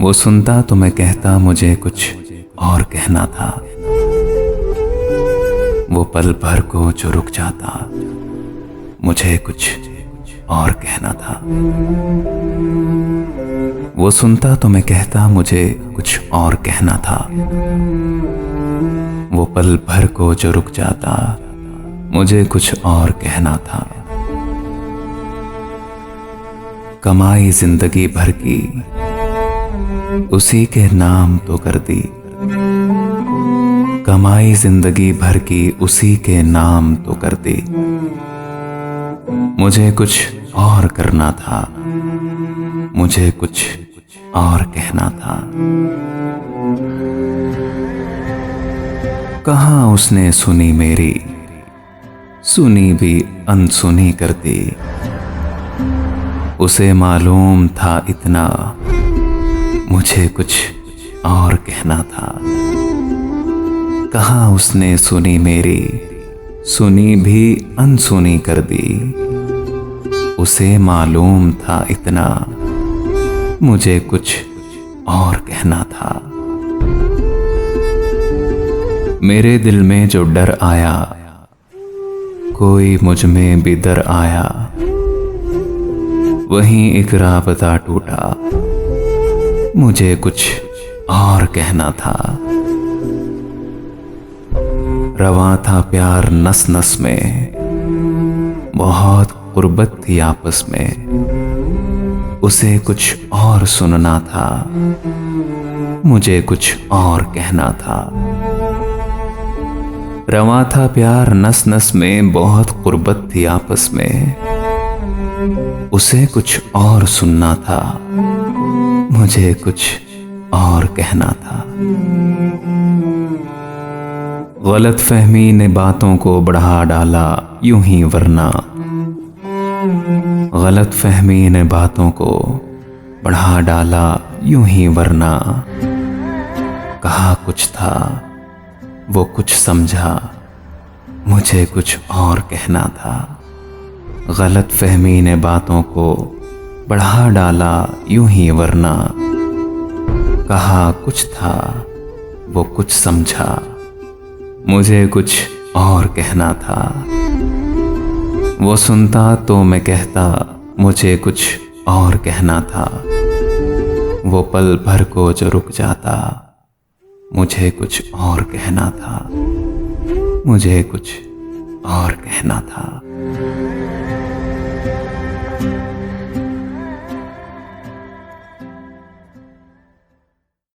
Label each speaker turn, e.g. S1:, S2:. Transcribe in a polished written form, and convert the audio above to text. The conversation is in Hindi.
S1: वो सुनता तो मैं कहता मुझे कुछ और कहना था। वो पल भर को जो रुक जाता मुझे कुछ और कहना था। वो सुनता तो मैं कहता मुझे कुछ और कहना था। वो पल भर को जो रुक जाता मुझे कुछ और कहना था। कमाई जिंदगी भर की उसी के नाम तो कर दी। कमाई जिंदगी भर की उसी के नाम तो कर दी। मुझे कुछ और करना था, मुझे कुछ और कहना था। कहाँ उसने सुनी मेरी, सुनी भी अनसुनी कर दी। उसे मालूम था इतना, मुझे कुछ और कहना था। कहाँ उसने सुनी मेरी, सुनी भी अनसुनी कर दी। उसे मालूम था इतना, मुझे कुछ और कहना था। मेरे दिल में जो डर आया, कोई मुझ में भी दर आया। वहीं एक राबता टूटा, मुझे कुछ और कहना था। रवां था प्यार नस नस में, बहुत गुर्बत थी आपस में। उसे कुछ और सुनना था, मुझे कुछ और कहना था। रवां था प्यार नस नस में, बहुत गुर्बत थी आपस में। उसे कुछ और सुनना था, मुझे कुछ और कहना था। गलत फहमी ने बातों को बढ़ा डाला यूं ही वरना। गलत फहमी ने बातों को बढ़ा डाला यूं ही वरना। कहा कुछ था, वो कुछ समझा, मुझे कुछ और कहना था। गलत फहमी ने बातों को बढ़ा डाला यूं ही वरना। कहा कुछ था, वो कुछ समझा, मुझे कुछ और कहना था। वो सुनता तो मैं कहता मुझे कुछ और कहना था। वो पल भर को जो रुक जाता मुझे कुछ और कहना था। मुझे कुछ और कहना था।